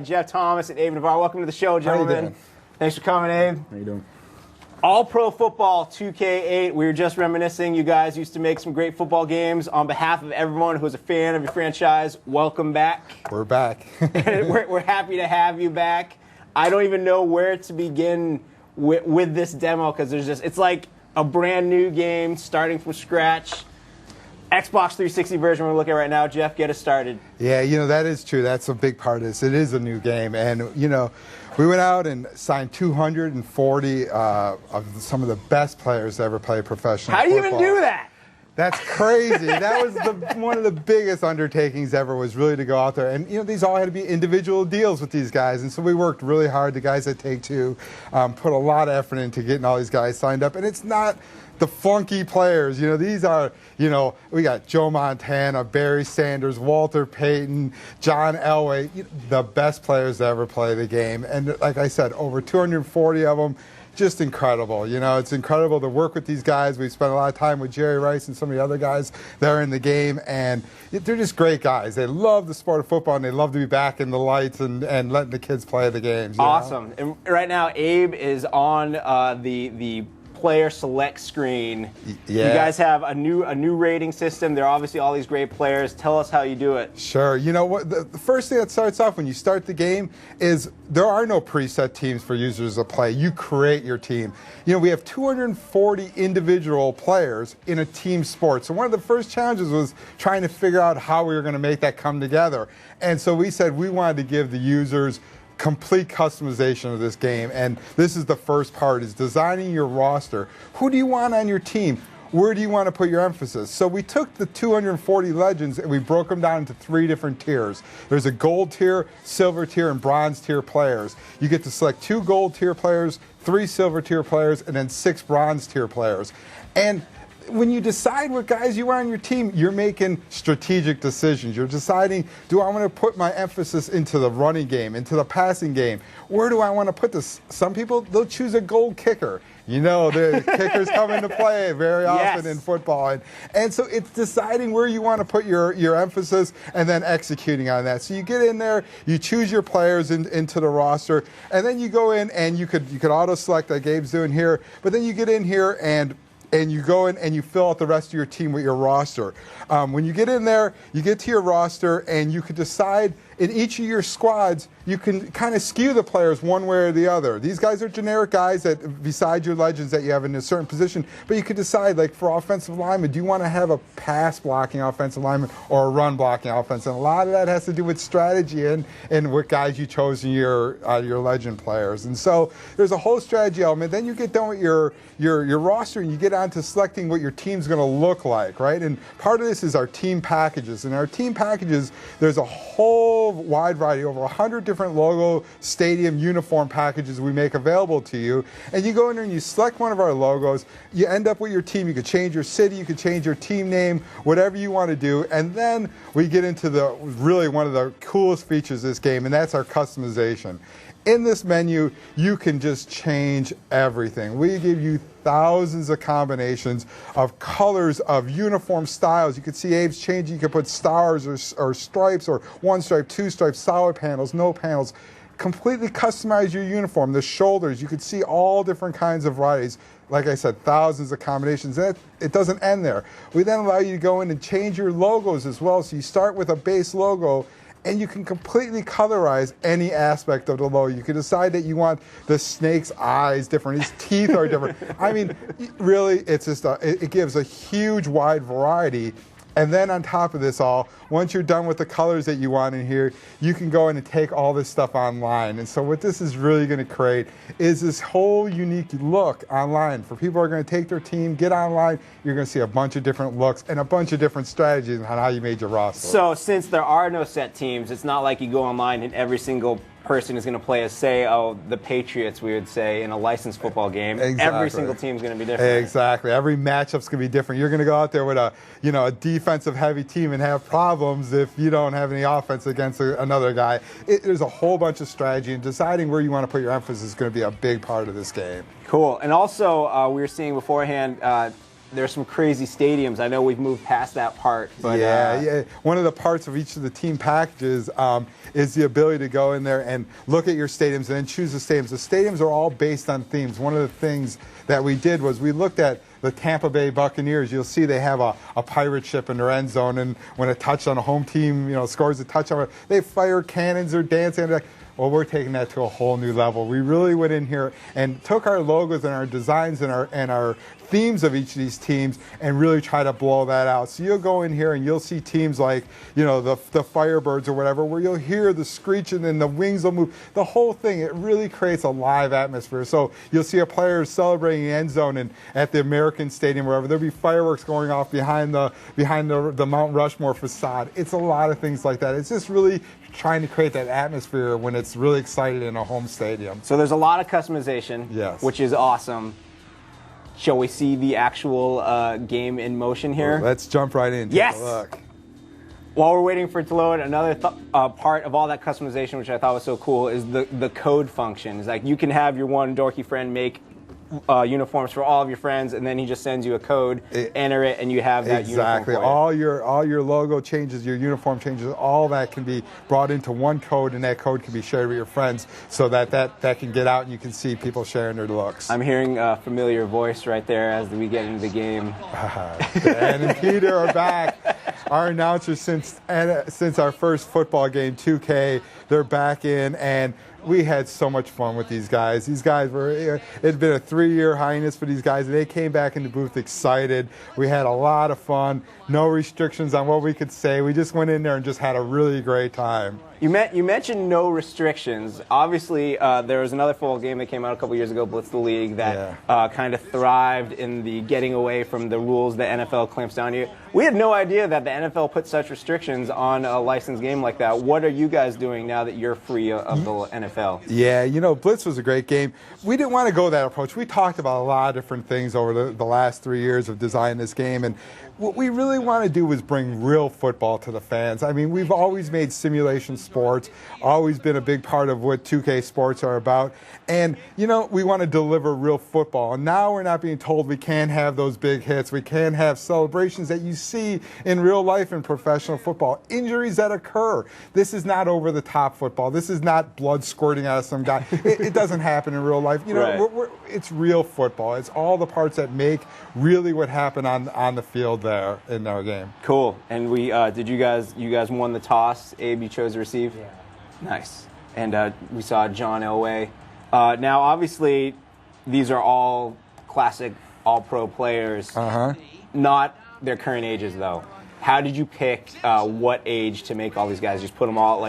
Jeff Thomas and Abe Navarre. Welcome to the show, gentlemen. How you doing? Thanks for coming, Abe. How you doing? All Pro Football 2K8. We were just reminiscing. You guys used to make some great football games. On behalf of everyone who's a fan of your franchise, welcome back. We're back. we're happy to have you back. I don't even know where to begin with this demo because it's like a brand new game starting from scratch. Xbox 360 version we're looking at right now. Jeff, get us started. Yeah, that is true. That's a big part of this. It is a new game. And, we went out and signed 240 of some of the best players to ever play professional football. How do you even do that? That's crazy. That was one of the biggest undertakings ever, was really to go out there. And, these all had to be individual deals with these guys. And so we worked really hard. The guys at Take-Two put a lot of effort into getting all these guys signed up. And it's not the flunky players. These are, we got Joe Montana, Barry Sanders, Walter Payton, John Elway, the best players to ever play the game. And like I said, over 240 of them. Just incredible. It's incredible to work with these guys. We've spent a lot of time with Jerry Rice and some of the other guys that are in the game, and they're just great guys. They love the sport of football, and they love to be back in the lights and letting the kids play the games. Awesome. And right now, Abe is on the player select screen. Yeah. You guys have a new rating system. There are obviously all these great players. Tell us how you do it. Sure. What the first thing that starts off when you start the game is there are no preset teams for users to play. You create your team. We have 240 individual players in a team sport. So one of the first challenges was trying to figure out how we were going to make that come together. And so we said we wanted to give the users complete customization of this game, and this is the first part, is designing your roster. Who do you want on your team? Where do you want to put your emphasis? So we took the 240 legends and we broke them down into 3 different tiers. There's a gold tier, silver tier, and bronze tier players. You get to select 2 gold tier players, 3 silver tier players, and then 6 bronze tier players. And when you decide what guys you want on your team, you're making strategic decisions. You're deciding, do I want to put my emphasis into the running game, into the passing game? Where do I want to put this? Some people, they'll choose a goal kicker. The kickers come into play very often in football. And so it's deciding where you want to put your emphasis and then executing on that. So you get in there, you choose your players into the roster, and then you go in and you could auto-select like Gabe's doing here, but then you get in here and you go in and you fill out the rest of your team with your roster. When you get in there, you get to your roster, and you can decide in each of your squads, you can kind of skew the players one way or the other. These guys are generic guys that, besides your legends that you have in a certain position, but you could decide, like for offensive linemen, do you want to have a pass blocking offensive lineman or a run blocking offense? And a lot of that has to do with strategy and what guys you chose in your legend players. And so there's a whole strategy element. Then you get done with your roster and you get on to selecting what your team's going to look like, right? And part of this is our team packages. And our team packages, there's a whole wide variety, over 100 different logo, stadium, uniform packages we make available to you. And you go in there and you select one of our logos. You end up with your team. You could change your city. You could change your team name, whatever you want to do. And then we get into really one of the coolest features of this game, and that's our customization. In this menu, you can just change everything. We give you thousands of combinations of colors, of uniform styles. You can see Abe's changing. You can put stars or stripes, or 1 stripe, 2 stripes, solid panels, no panels. Completely customize your uniform. The shoulders, you can see all different kinds of varieties. Like I said, thousands of combinations. And it doesn't end there. We then allow you to go in and change your logos as well. So you start with a base logo, and you can completely colorize any aspect of the logo. You can decide that you want the snake's eyes different, his teeth are different. I mean, really, it's just it gives a huge wide variety. And then on top of this all, once you're done with the colors that you want in here, you can go in and take all this stuff online. And so what this is really going to create is this whole unique look online. For people who are going to take their team, get online, you're going to see a bunch of different looks and a bunch of different strategies on how you made your roster. So since there are no set teams, it's not like you go online and every single person is going to play as, say, the Patriots, we would say, in a licensed football game. Exactly. Every single team is going to be different. Exactly. Every matchup's going to be different. You're going to go out there with a defensive heavy team and have problems if you don't have any offense against another guy. There's a whole bunch of strategy, and deciding where you want to put your emphasis is going to be a big part of this game. Cool. And also, we were seeing beforehand, there's some crazy stadiums. I know we've moved past that part, but yeah. One of the parts of each of the team packages is the ability to go in there and look at your stadiums and then choose the stadiums. The stadiums are all based on themes. One of the things that we did was we looked at the Tampa Bay Buccaneers. You'll see they have a pirate ship in their end zone, and when a touchdown, a home team, scores a touchdown, they fire cannons or dancing. Well, we're taking that to a whole new level. We really went in here and took our logos and our designs and our themes of each of these teams and really try to blow that out. So you'll go in here and you'll see teams like, the Firebirds or whatever, where you'll hear the screeching and the wings will move. The whole thing, it really creates a live atmosphere. So you'll see a player celebrating the end zone and at the American Stadium, wherever, there'll be fireworks going off behind the Mount Rushmore facade. It's a lot of things like that. It's just really trying to create that atmosphere when it's really excited in a home stadium. So there's a lot of customization, yes, which is awesome. Shall we see the actual game in motion here? Let's jump right in. Yes. Take a look. While we're waiting for it to load, another part of all that customization, which I thought was so cool, is the code function. It's like you can have your one dorky friend make uniforms for all of your friends, and then he just sends you a code, enter it, and you have that exactly. uniform for you. All your logo changes, your uniform changes, all that can be brought into one code, and that code can be shared with your friends, so that can get out and you can see people sharing their looks. I'm hearing a familiar voice right there as we get into the game. Dan and Peter are back. Our announcers since our first football game, 2K, they're back in, and we had so much fun with these guys. These guys it's been a 3-year hiatus for these guys, and they came back in the booth excited. We had a lot of fun, no restrictions on what we could say. We just went in there and just had a really great time. You mentioned no restrictions. Obviously, there was another football game that came out a couple years ago, Blitz the League, that kind of thrived in the getting away from the rules the NFL clamps down on you. We had no idea that the NFL put such restrictions on a licensed game like that. What are you guys doing now that you're free of the NFL? Yeah, Blitz was a great game. We didn't want to go that approach. We talked about a lot of different things over the last 3 years of designing this game, and what we really want to do is bring real football to the fans. I mean, we've always made simulation sports, always been a big part of what 2K sports are about. And, we want to deliver real football. And now we're not being told we can't have those big hits. We can't have celebrations that you see in real life in professional football. Injuries that occur. This is not over-the-top football. This is not blood squirting out of some guy. It doesn't happen in real life. Right. It's real football. It's all the parts that make really what happened on the field there in our game. Cool. And we did you guys won the toss. Abe, you chose to receive? Yeah. Nice. And we saw John Elway. Now, obviously, these are all classic all-pro players. Not their current ages, though. How did you pick what age to make all these guys? Just put them all